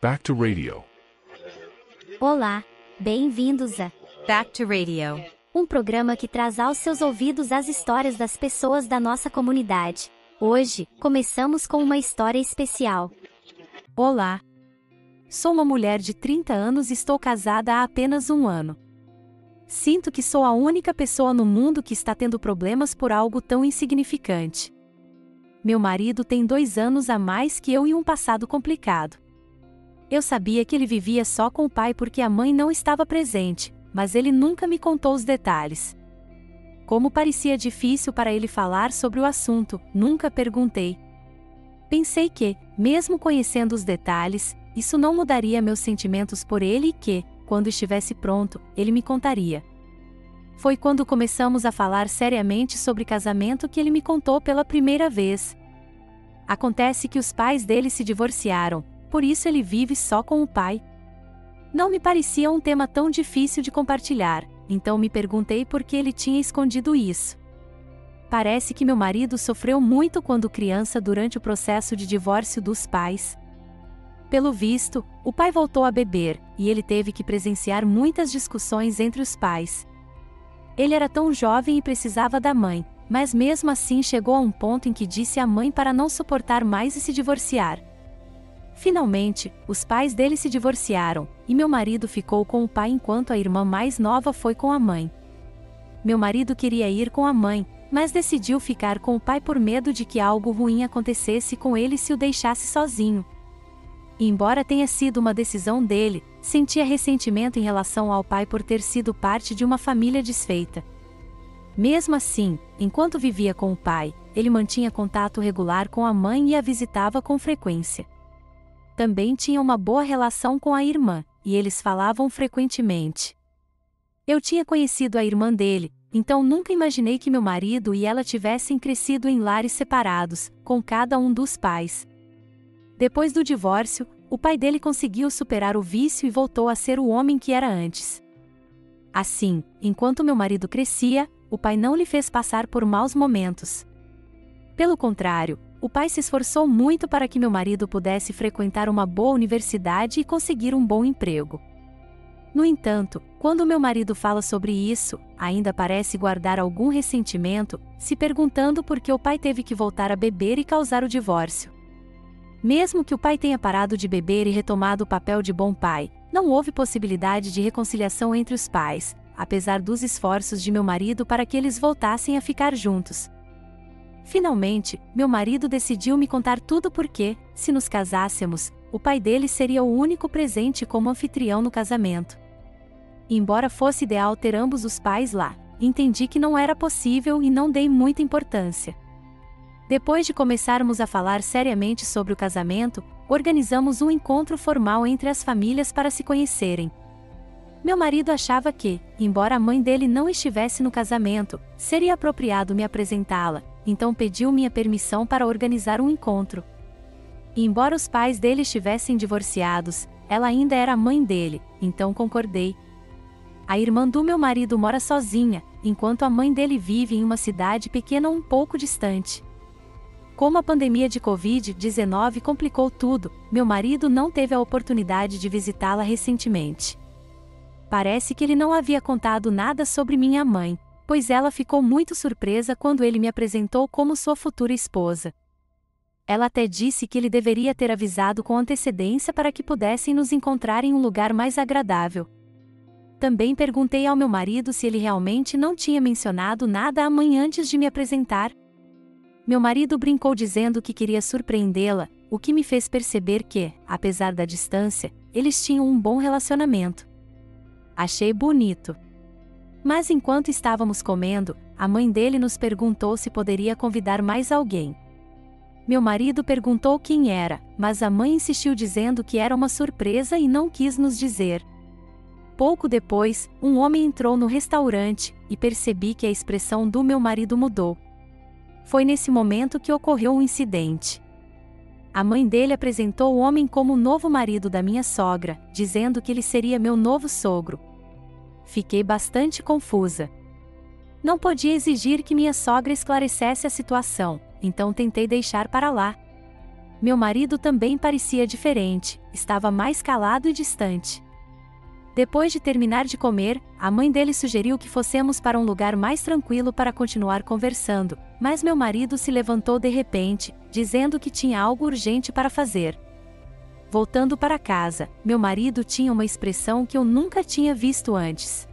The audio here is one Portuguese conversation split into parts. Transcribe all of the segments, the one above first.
Back to Radio. Olá, bem-vindos a Back to Radio, um programa que traz aos seus ouvidos as histórias das pessoas da nossa comunidade. Hoje, começamos com uma história especial. Olá. Sou uma mulher de 30 anos e estou casada há apenas um ano. Sinto que sou a única pessoa no mundo que está tendo problemas por algo tão insignificante. Meu marido tem 2 anos a mais que eu e um passado complicado. Eu sabia que ele vivia só com o pai porque a mãe não estava presente, mas ele nunca me contou os detalhes. Como parecia difícil para ele falar sobre o assunto, nunca perguntei. Pensei que, mesmo conhecendo os detalhes, isso não mudaria meus sentimentos por ele e que, quando estivesse pronto, ele me contaria. Foi quando começamos a falar seriamente sobre casamento que ele me contou pela primeira vez. Acontece que os pais dele se divorciaram, por isso ele vive só com o pai. Não me parecia um tema tão difícil de compartilhar, então me perguntei por que ele tinha escondido isso. Parece que meu marido sofreu muito quando criança durante o processo de divórcio dos pais. Pelo visto, o pai voltou a beber, e ele teve que presenciar muitas discussões entre os pais. Ele era tão jovem e precisava da mãe, mas mesmo assim chegou a um ponto em que disse à mãe para não suportar mais e se divorciar. Finalmente, os pais dele se divorciaram, e meu marido ficou com o pai enquanto a irmã mais nova foi com a mãe. Meu marido queria ir com a mãe, mas decidiu ficar com o pai por medo de que algo ruim acontecesse com ele se o deixasse sozinho. E embora tenha sido uma decisão dele, sentia ressentimento em relação ao pai por ter sido parte de uma família desfeita. Mesmo assim, enquanto vivia com o pai, ele mantinha contato regular com a mãe e a visitava com frequência. Também tinha uma boa relação com a irmã, e eles falavam frequentemente. Eu tinha conhecido a irmã dele, então nunca imaginei que meu marido e ela tivessem crescido em lares separados, com cada um dos pais. Depois do divórcio, o pai dele conseguiu superar o vício e voltou a ser o homem que era antes. Assim, enquanto meu marido crescia, o pai não lhe fez passar por maus momentos. Pelo contrário, o pai se esforçou muito para que meu marido pudesse frequentar uma boa universidade e conseguir um bom emprego. No entanto, quando meu marido fala sobre isso, ainda parece guardar algum ressentimento, se perguntando por que o pai teve que voltar a beber e causar o divórcio. Mesmo que o pai tenha parado de beber e retomado o papel de bom pai, não houve possibilidade de reconciliação entre os pais, apesar dos esforços de meu marido para que eles voltassem a ficar juntos. Finalmente, meu marido decidiu me contar tudo porque, se nos casássemos, o pai dele seria o único presente como anfitrião no casamento. Embora fosse ideal ter ambos os pais lá, entendi que não era possível e não dei muita importância. Depois de começarmos a falar seriamente sobre o casamento, organizamos um encontro formal entre as famílias para se conhecerem. Meu marido achava que, embora a mãe dele não estivesse no casamento, seria apropriado me apresentá-la, então pediu minha permissão para organizar um encontro. E embora os pais dele estivessem divorciados, ela ainda era a mãe dele, então concordei. A irmã do meu marido mora sozinha, enquanto a mãe dele vive em uma cidade pequena um pouco distante. Como a pandemia de Covid-19 complicou tudo, meu marido não teve a oportunidade de visitá-la recentemente. Parece que ele não havia contado nada sobre minha mãe, pois ela ficou muito surpresa quando ele me apresentou como sua futura esposa. Ela até disse que ele deveria ter avisado com antecedência para que pudessem nos encontrar em um lugar mais agradável. Também perguntei ao meu marido se ele realmente não tinha mencionado nada à mãe antes de me apresentar. Meu marido brincou dizendo que queria surpreendê-la, o que me fez perceber que, apesar da distância, eles tinham um bom relacionamento. Achei bonito. Mas enquanto estávamos comendo, a mãe dele nos perguntou se poderia convidar mais alguém. Meu marido perguntou quem era, mas a mãe insistiu dizendo que era uma surpresa e não quis nos dizer. Pouco depois, um homem entrou no restaurante, e percebi que a expressão do meu marido mudou. Foi nesse momento que ocorreu um incidente. A mãe dele apresentou o homem como o novo marido da minha sogra, dizendo que ele seria meu novo sogro. Fiquei bastante confusa. Não podia exigir que minha sogra esclarecesse a situação, então tentei deixar para lá. Meu marido também parecia diferente, estava mais calado e distante. Depois de terminar de comer, a mãe dele sugeriu que fossemos para um lugar mais tranquilo para continuar conversando, mas meu marido se levantou de repente, dizendo que tinha algo urgente para fazer. Voltando para casa, meu marido tinha uma expressão que eu nunca tinha visto antes.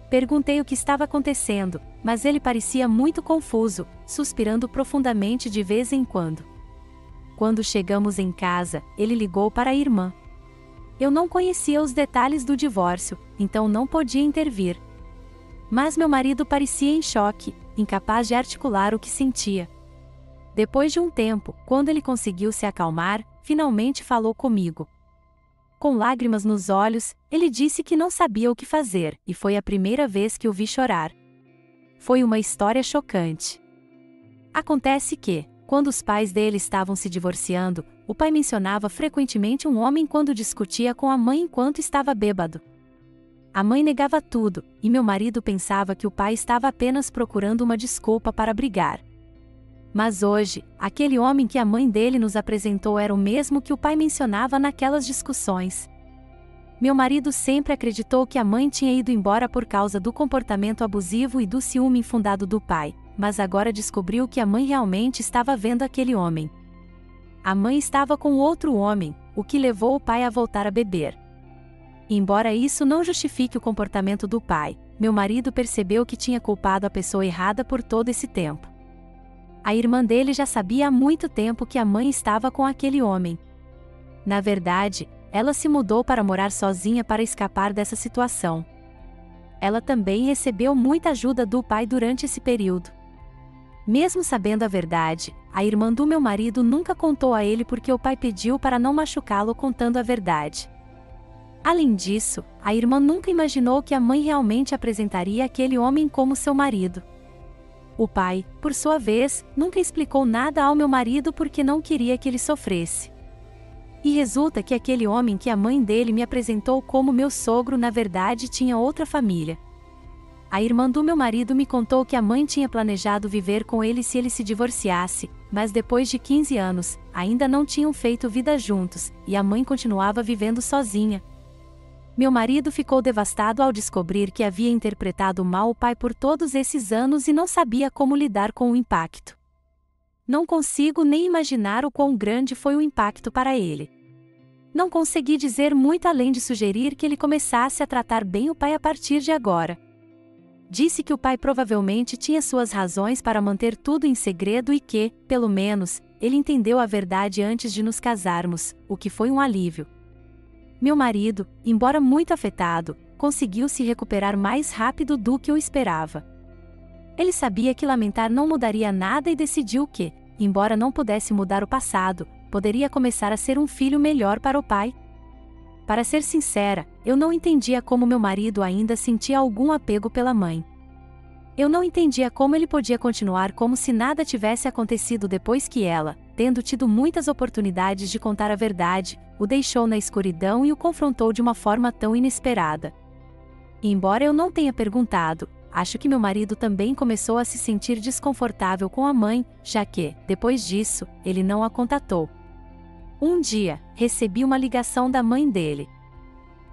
Perguntei o que estava acontecendo, mas ele parecia muito confuso, suspirando profundamente de vez em quando. Quando chegamos em casa, ele ligou para a irmã. Eu não conhecia os detalhes do divórcio, então não podia intervir. Mas meu marido parecia em choque, incapaz de articular o que sentia. Depois de um tempo, quando ele conseguiu se acalmar, finalmente falou comigo. Com lágrimas nos olhos, ele disse que não sabia o que fazer, e foi a primeira vez que o vi chorar. Foi uma história chocante. Acontece que, quando os pais dele estavam se divorciando, o pai mencionava frequentemente um homem quando discutia com a mãe enquanto estava bêbado. A mãe negava tudo, e meu marido pensava que o pai estava apenas procurando uma desculpa para brigar. Mas hoje, aquele homem que a mãe dele nos apresentou era o mesmo que o pai mencionava naquelas discussões. Meu marido sempre acreditou que a mãe tinha ido embora por causa do comportamento abusivo e do ciúme infundado do pai, mas agora descobriu que a mãe realmente estava vendo aquele homem. A mãe estava com outro homem, o que levou o pai a voltar a beber. Embora isso não justifique o comportamento do pai, meu marido percebeu que tinha culpado a pessoa errada por todo esse tempo. A irmã dele já sabia há muito tempo que a mãe estava com aquele homem. Na verdade, ela se mudou para morar sozinha para escapar dessa situação. Ela também recebeu muita ajuda do pai durante esse período. Mesmo sabendo a verdade, a irmã do meu marido nunca contou a ele porque o pai pediu para não machucá-lo contando a verdade. Além disso, a irmã nunca imaginou que a mãe realmente apresentaria aquele homem como seu marido. O pai, por sua vez, nunca explicou nada ao meu marido porque não queria que ele sofresse. E resulta que aquele homem que a mãe dele me apresentou como meu sogro na verdade tinha outra família. A irmã do meu marido me contou que a mãe tinha planejado viver com ele se ele se divorciasse, mas depois de 15 anos, ainda não tinham feito vida juntos, e a mãe continuava vivendo sozinha. Meu marido ficou devastado ao descobrir que havia interpretado mal o pai por todos esses anos e não sabia como lidar com o impacto. Não consigo nem imaginar o quão grande foi o impacto para ele. Não consegui dizer muito além de sugerir que ele começasse a tratar bem o pai a partir de agora. Disse que o pai provavelmente tinha suas razões para manter tudo em segredo e que, pelo menos, ele entendeu a verdade antes de nos casarmos, o que foi um alívio. Meu marido, embora muito afetado, conseguiu se recuperar mais rápido do que eu esperava. Ele sabia que lamentar não mudaria nada e decidiu que, embora não pudesse mudar o passado, poderia começar a ser um filho melhor para o pai. Para ser sincera, eu não entendia como meu marido ainda sentia algum apego pela mãe. Eu não entendia como ele podia continuar como se nada tivesse acontecido depois que ela, tendo tido muitas oportunidades de contar a verdade, o deixou na escuridão e o confrontou de uma forma tão inesperada. E embora eu não tenha perguntado, acho que meu marido também começou a se sentir desconfortável com a mãe, já que, depois disso, ele não a contatou. Um dia, recebi uma ligação da mãe dele.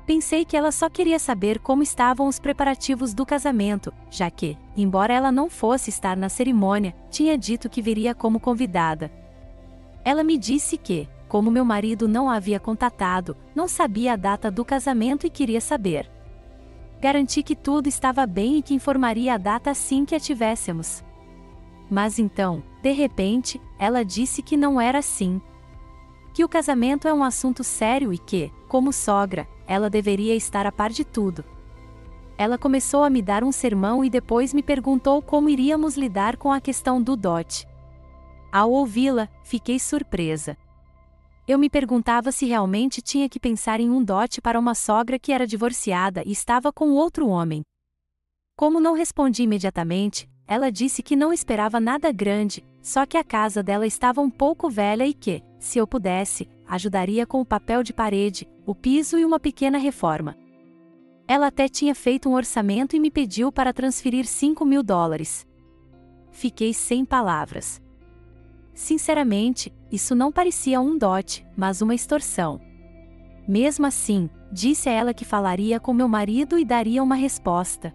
Pensei que ela só queria saber como estavam os preparativos do casamento, já que, embora ela não fosse estar na cerimônia, tinha dito que viria como convidada. Ela me disse que, como meu marido não a havia contatado, não sabia a data do casamento e queria saber. Garanti que tudo estava bem e que informaria a data assim que a tivéssemos. Mas então, de repente, ela disse que não era assim. Que o casamento é um assunto sério e que, como sogra, ela deveria estar a par de tudo. Ela começou a me dar um sermão e depois me perguntou como iríamos lidar com a questão do dote. Ao ouvi-la, fiquei surpresa. Eu me perguntava se realmente tinha que pensar em um dote para uma sogra que era divorciada e estava com outro homem. Como não respondi imediatamente, ela disse que não esperava nada grande, só que a casa dela estava um pouco velha e que, se eu pudesse, ajudaria com o papel de parede, o piso e uma pequena reforma. Ela até tinha feito um orçamento e me pediu para transferir $5.000. Fiquei sem palavras. sinceramente, isso não parecia um dote, mas uma extorsão. Mesmo assim, disse a ela que falaria com meu marido e daria uma resposta.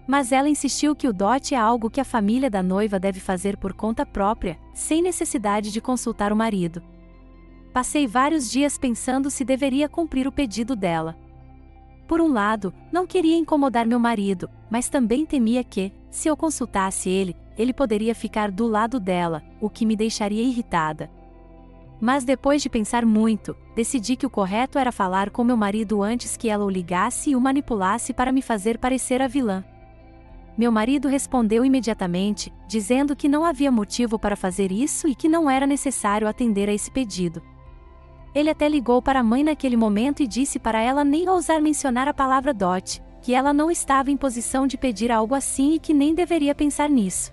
Mas ela insistiu que o dote é algo que a família da noiva deve fazer por conta própria, sem necessidade de consultar o marido. Passei vários dias pensando se deveria cumprir o pedido dela. Por um lado, não queria incomodar meu marido, mas também temia que, se eu consultasse ele poderia ficar do lado dela, o que me deixaria irritada. Mas depois de pensar muito, decidi que o correto era falar com meu marido antes que ela o ligasse e o manipulasse para me fazer parecer a vilã. Meu marido respondeu imediatamente, dizendo que não havia motivo para fazer isso e que não era necessário atender a esse pedido. Ele até ligou para a mãe naquele momento e disse para ela nem ousar mencionar a palavra dote, que ela não estava em posição de pedir algo assim e que nem deveria pensar nisso.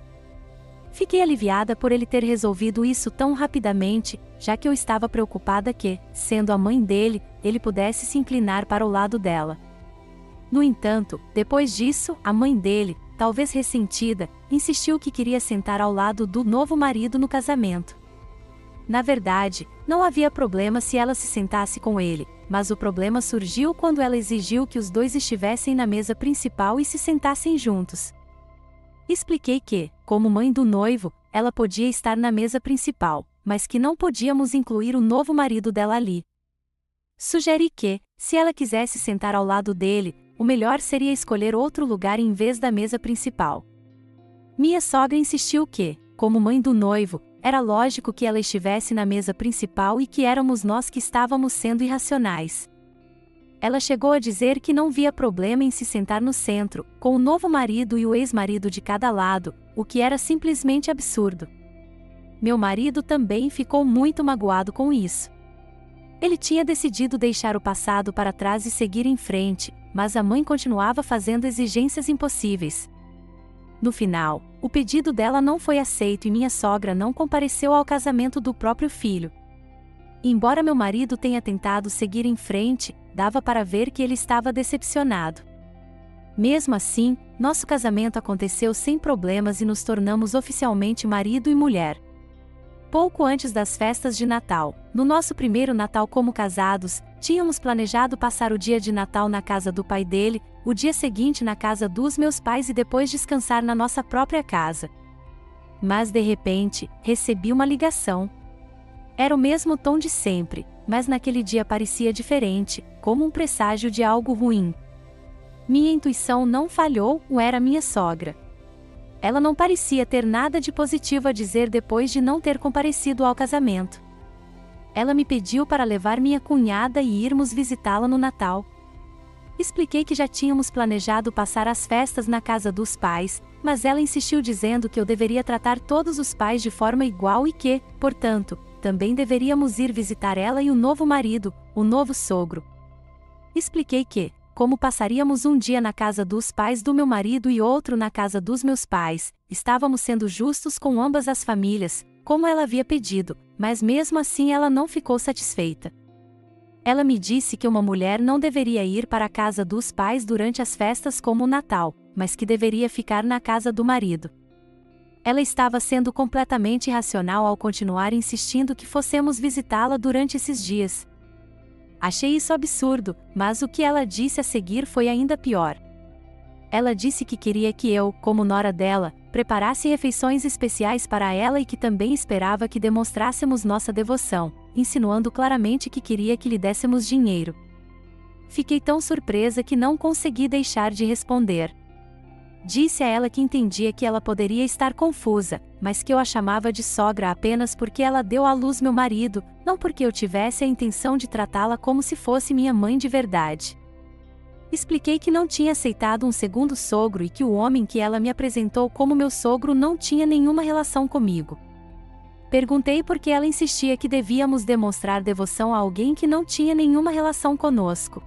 Fiquei aliviada por ele ter resolvido isso tão rapidamente, já que eu estava preocupada que, sendo a mãe dele, ele pudesse se inclinar para o lado dela. No entanto, depois disso, a mãe dele, talvez ressentida, insistiu que queria sentar ao lado do novo marido no casamento. Na verdade, não havia problema se ela se sentasse com ele, mas o problema surgiu quando ela exigiu que os dois estivessem na mesa principal e se sentassem juntos. Expliquei que, como mãe do noivo, ela podia estar na mesa principal, mas que não podíamos incluir o novo marido dela ali. Sugeri que, se ela quisesse sentar ao lado dele, o melhor seria escolher outro lugar em vez da mesa principal. Minha sogra insistiu que, como mãe do noivo, era lógico que ela estivesse na mesa principal e que éramos nós que estávamos sendo irracionais. Ela chegou a dizer que não via problema em se sentar no centro, com o novo marido e o ex-marido de cada lado, o que era simplesmente absurdo. Meu marido também ficou muito magoado com isso. Ele tinha decidido deixar o passado para trás e seguir em frente, mas a mãe continuava fazendo exigências impossíveis. No final, o pedido dela não foi aceito e minha sogra não compareceu ao casamento do próprio filho. Embora meu marido tenha tentado seguir em frente, dava para ver que ele estava decepcionado. Mesmo assim, nosso casamento aconteceu sem problemas e nos tornamos oficialmente marido e mulher. Pouco antes das festas de Natal, no nosso primeiro Natal como casados, tínhamos planejado passar o dia de Natal na casa do pai dele, o dia seguinte na casa dos meus pais e depois descansar na nossa própria casa. Mas de repente, recebi uma ligação. Era o mesmo tom de sempre, mas naquele dia parecia diferente, como um presságio de algo ruim. Minha intuição não falhou, era minha sogra. Ela não parecia ter nada de positivo a dizer depois de não ter comparecido ao casamento. Ela me pediu para levar minha cunhada e irmos visitá-la no Natal. Expliquei que já tínhamos planejado passar as festas na casa dos pais, mas ela insistiu dizendo que eu deveria tratar todos os pais de forma igual e que, portanto, também deveríamos ir visitar ela e o novo marido, o novo sogro. Expliquei que, como passaríamos um dia na casa dos pais do meu marido e outro na casa dos meus pais, estávamos sendo justos com ambas as famílias, como ela havia pedido, mas mesmo assim ela não ficou satisfeita. Ela me disse que uma mulher não deveria ir para a casa dos pais durante as festas como o Natal, mas que deveria ficar na casa do marido. Ela estava sendo completamente irracional ao continuar insistindo que fossemos visitá-la durante esses dias. Achei isso absurdo, mas o que ela disse a seguir foi ainda pior. Ela disse que queria que eu, como nora dela, preparasse refeições especiais para ela e que também esperava que demonstrássemos nossa devoção, insinuando claramente que queria que lhe dessemos dinheiro. Fiquei tão surpresa que não consegui deixar de responder. Disse a ela que entendia que ela poderia estar confusa, mas que eu a chamava de sogra apenas porque ela deu à luz meu marido, não porque eu tivesse a intenção de tratá-la como se fosse minha mãe de verdade. Expliquei que não tinha aceitado um segundo sogro e que o homem que ela me apresentou como meu sogro não tinha nenhuma relação comigo. Perguntei por que ela insistia que devíamos demonstrar devoção a alguém que não tinha nenhuma relação conosco.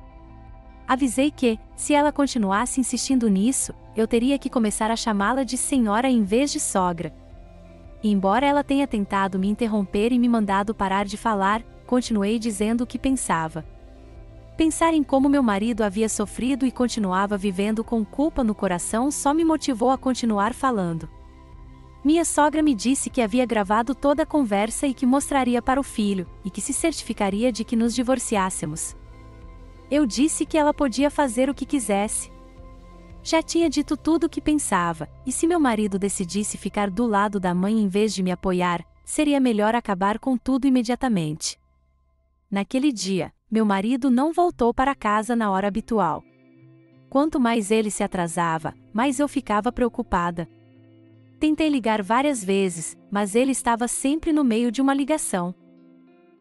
Avisei que, se ela continuasse insistindo nisso, eu teria que começar a chamá-la de senhora em vez de sogra. E embora ela tenha tentado me interromper e me mandado parar de falar, continuei dizendo o que pensava. Pensar em como meu marido havia sofrido e continuava vivendo com culpa no coração só me motivou a continuar falando. Minha sogra me disse que havia gravado toda a conversa e que mostraria para o filho, e que se certificaria de que nos divorciássemos. Eu disse que ela podia fazer o que quisesse. Já tinha dito tudo o que pensava, e se meu marido decidisse ficar do lado da mãe em vez de me apoiar, seria melhor acabar com tudo imediatamente. Naquele dia, meu marido não voltou para casa na hora habitual. Quanto mais ele se atrasava, mais eu ficava preocupada. Tentei ligar várias vezes, mas ele estava sempre no meio de uma ligação.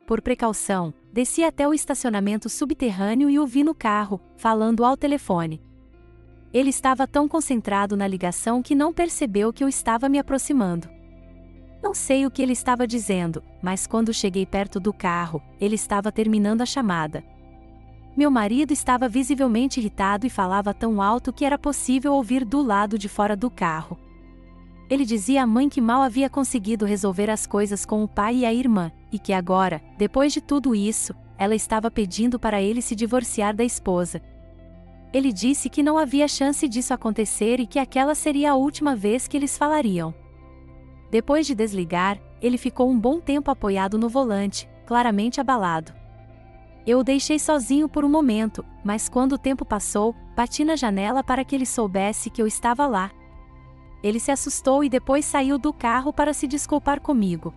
Por precaução, desci até o estacionamento subterrâneo e o vi no carro, falando ao telefone. Ele estava tão concentrado na ligação que não percebeu que eu estava me aproximando. Não sei o que ele estava dizendo, mas quando cheguei perto do carro, ele estava terminando a chamada. Meu marido estava visivelmente irritado e falava tão alto que era possível ouvir do lado de fora do carro. Ele dizia à mãe que mal havia conseguido resolver as coisas com o pai e a irmã, e que agora, depois de tudo isso, ela estava pedindo para ele se divorciar da esposa. Ele disse que não havia chance disso acontecer e que aquela seria a última vez que eles falariam. Depois de desligar, ele ficou um bom tempo apoiado no volante, claramente abalado. Eu o deixei sozinho por um momento, mas quando o tempo passou, bati na janela para que ele soubesse que eu estava lá. Ele se assustou e depois saiu do carro para se desculpar comigo.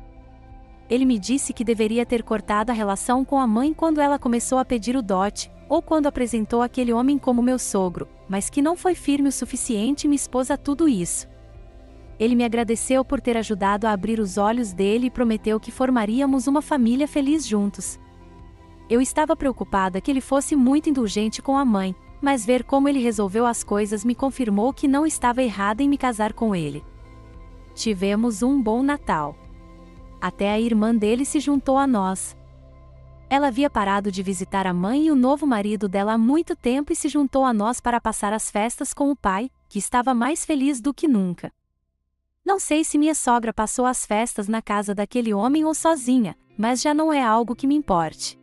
Ele me disse que deveria ter cortado a relação com a mãe quando ela começou a pedir o dote, ou quando apresentou aquele homem como meu sogro, mas que não foi firme o suficiente e me expôs a tudo isso. Ele me agradeceu por ter ajudado a abrir os olhos dele e prometeu que formaríamos uma família feliz juntos. Eu estava preocupada que ele fosse muito indulgente com a mãe, mas ver como ele resolveu as coisas me confirmou que não estava errada em me casar com ele. Tivemos um bom Natal. Até a irmã dele se juntou a nós. Ela havia parado de visitar a mãe e o novo marido dela há muito tempo e se juntou a nós para passar as festas com o pai, que estava mais feliz do que nunca. Não sei se minha sogra passou as festas na casa daquele homem ou sozinha, mas já não é algo que me importe.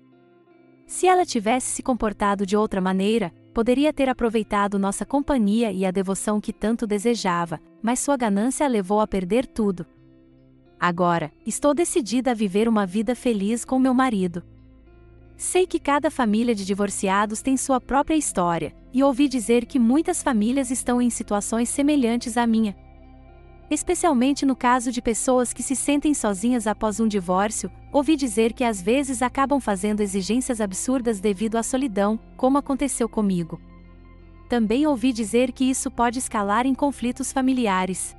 Se ela tivesse se comportado de outra maneira, poderia ter aproveitado nossa companhia e a devoção que tanto desejava, mas sua ganância a levou a perder tudo. Agora, estou decidida a viver uma vida feliz com meu marido. Sei que cada família de divorciados tem sua própria história, e ouvi dizer que muitas famílias estão em situações semelhantes à minha. Especialmente no caso de pessoas que se sentem sozinhas após um divórcio, ouvi dizer que às vezes acabam fazendo exigências absurdas devido à solidão, como aconteceu comigo. Também ouvi dizer que isso pode escalar em conflitos familiares.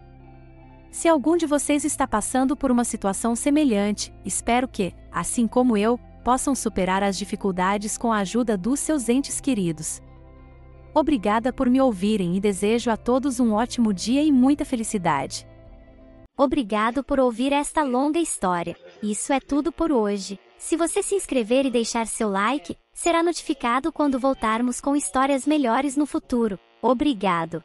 Se algum de vocês está passando por uma situação semelhante, espero que, assim como eu, possam superar as dificuldades com a ajuda dos seus entes queridos. Obrigada por me ouvirem e desejo a todos um ótimo dia e muita felicidade. Obrigado por ouvir esta longa história. Isso é tudo por hoje. Se você se inscrever e deixar seu like, será notificado quando voltarmos com histórias melhores no futuro. Obrigado.